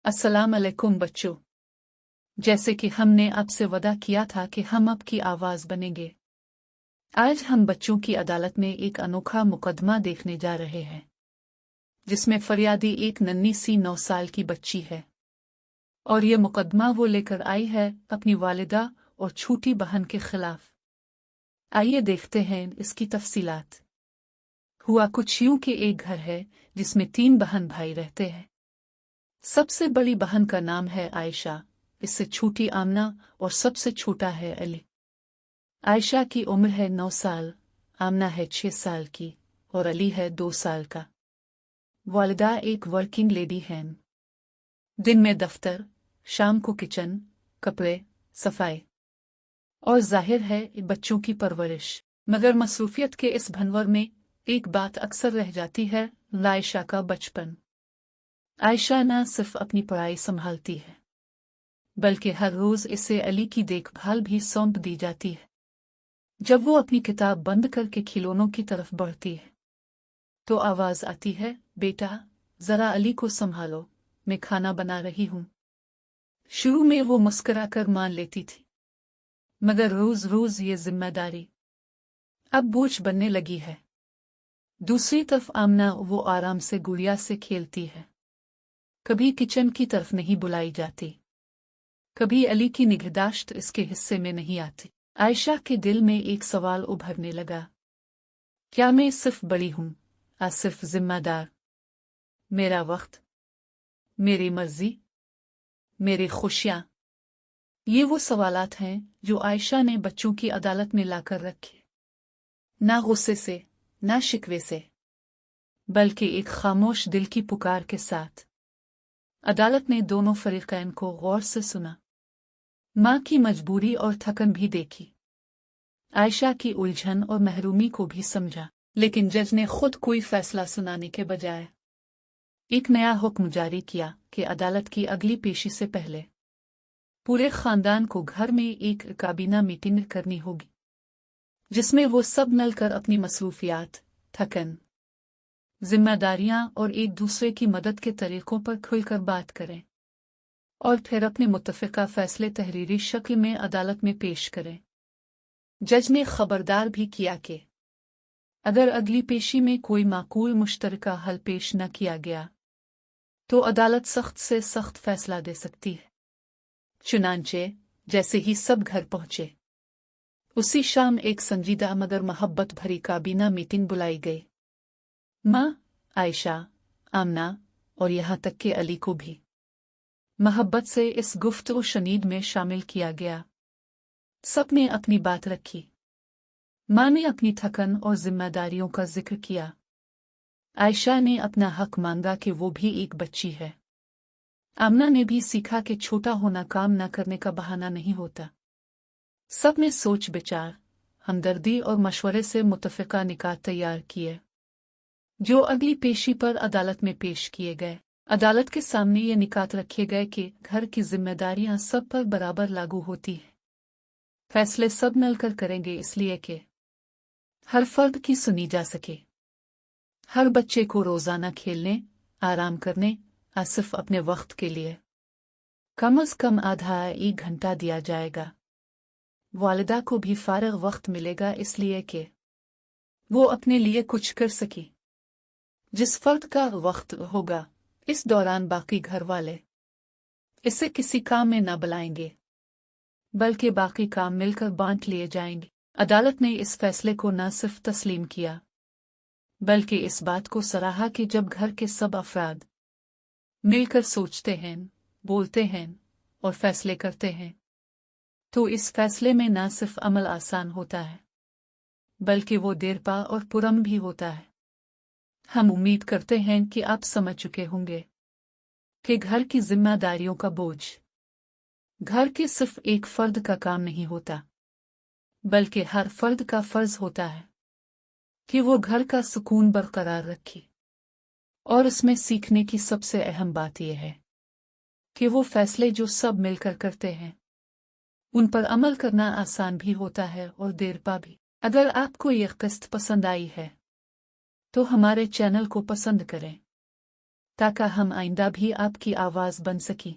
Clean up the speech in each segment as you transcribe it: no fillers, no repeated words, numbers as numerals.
अस्सलाम अलैकुम बच्चों। जैसे कि हमने आपसे वादा किया था कि हम आपकी आवाज बनेंगे, आज हम बच्चों की अदालत में एक अनोखा मुकदमा देखने जा रहे हैं, जिसमें फरियादी एक नन्ही सी 9 साल की बच्ची है और ये मुकदमा वो लेकर आई है अपनी वालिदा और छोटी बहन के खिलाफ। आइए देखते हैं इसकी तफसीलात। हुआ कुछ यूं कि एक घर है जिसमें 3 बहन भाई रहते हैं। सबसे बड़ी बहन का नाम है आयशा, इससे छोटी आमना और सबसे छोटा है अली। आयशा की उम्र है 9 साल, आमना है 6 साल की और अली है 2 साल का। वालिदा एक वर्किंग लेडी हैं। दिन में दफ्तर, शाम को किचन, कपड़े, सफाई और जाहिर है बच्चों की परवरिश। मगर मसरूफियत के इस भंवर में एक बात अक्सर रह जाती है, आयशा का बचपन। आयशा न सिर्फ अपनी पढ़ाई संभालती है, बल्कि हर रोज इसे अली की देखभाल भी सौंप दी जाती है। जब वो अपनी किताब बंद करके खिलौनों की तरफ बढ़ती है, तो आवाज आती है, बेटा जरा अली को संभालो, मैं खाना बना रही हूं। शुरू में वो मुस्कुराकर मान लेती थी, मगर रोज रोज ये जिम्मेदारी अब बोझ बनने लगी है। दूसरी तरफ आमना वो आराम से गुड़िया से खेलती है, कभी किचन की तरफ नहीं बुलाई जाती, कभी अली की निगहदाश्त इसके हिस्से में नहीं आती। आयशा के दिल में एक सवाल उभरने लगा, क्या मैं सिर्फ बड़ी हूं या सिर्फ जिम्मेदार? मेरा वक्त, मेरी मर्जी, मेरी खुशियां, ये वो सवालात हैं जो आयशा ने बच्चों की अदालत में लाकर रखे। ना गुस्से से, ना शिकवे से, बल्कि एक खामोश दिल की पुकार के साथ। अदालत ने दोनों फरीकैन को गौर से सुना, मां की मजबूरी और थकन भी देखी, आयशा की उलझन और महरूमी को भी समझा। लेकिन जज ने खुद कोई फैसला सुनाने के बजाय एक नया हुक्म जारी किया कि अदालत की अगली पेशी से पहले पूरे खानदान को घर में एक काबीना मीटिंग करनी होगी, जिसमें वो सब मिलकर अपनी मसरूफियात, थकन, जिम्मेदारियां और एक दूसरे की मदद के तरीकों पर खुलकर बात करें और फिर अपने मुत्तफ़िका फैसले तहरीरी शक्ल में अदालत में पेश करें। जज ने खबरदार भी किया कि अगर अगली पेशी में कोई माकूल मुश्तरका हल पेश न किया गया, तो अदालत सख्त से सख्त फैसला दे सकती है। चुनांचे जैसे ही सब घर पहुंचे, उसी शाम एक संजीदा मगर मोहब्बत भरी काबीना मीटिंग बुलाई गई। मां, आयशा, आमना और यहां तक कि अली को भी मोहब्बत से इस गुफ्तगू शनीद में शामिल किया गया। सब ने अपनी बात रखी। मां ने अपनी थकन और जिम्मेदारियों का जिक्र किया। आयशा ने अपना हक मांगा कि वो भी एक बच्ची है। आमना ने भी सीखा कि छोटा होना काम न करने का बहाना नहीं होता। सब ने सोच विचार, हमदर्दी और मशवरे से मुत्तफ़िका निकात तैयार किए, जो अगली पेशी पर अदालत में पेश किए गए। अदालत के सामने ये निकात रखे गए कि घर की जिम्मेदारियां सब पर बराबर लागू होती हैं। फैसले सब मिलकर करेंगे, इसलिए कि हर फर्द की सुनी जा सके। हर बच्चे को रोजाना खेलने, आराम करने या सिर्फ अपने वक्त के लिए कम से कम आधा 1 घंटा दिया जाएगा। वालिदा को भी फारग वक्त मिलेगा, इसलिए कि वो अपने लिए कुछ कर सके। जिस फर्द का वक्त होगा, इस दौरान बाकी घर वाले इसे किसी काम में न बुलाएंगे, बल्कि बाकी काम मिलकर बांट लिए जाएंगे। अदालत ने इस फैसले को न सिर्फ तस्लीम किया, बल्कि इस बात को सराहा कि जब घर के सब अफराद मिलकर सोचते हैं, बोलते हैं और फैसले करते हैं, तो इस फैसले में न सिर्फ अमल आसान होता है, बल्कि वो देरपा और पुरअमन भी होता है। हम उम्मीद करते हैं कि आप समझ चुके होंगे कि घर की जिम्मेदारियों का बोझ घर के सिर्फ एक फर्द का काम नहीं होता, बल्कि हर फर्द का फर्ज होता है कि वो घर का सुकून बरकरार रखे। और इसमें सीखने की सबसे अहम बात यह है कि वो फैसले जो सब मिलकर करते हैं, उन पर अमल करना आसान भी होता है और देरपा भी। अगर आपको यह किस्त पसंद आई है, तो हमारे चैनल को पसंद करें, ताकि हम आइंदा भी आपकी आवाज़ बन सकें।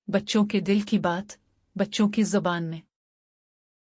बच्चों के दिल की बात, बच्चों की ज़ुबान में।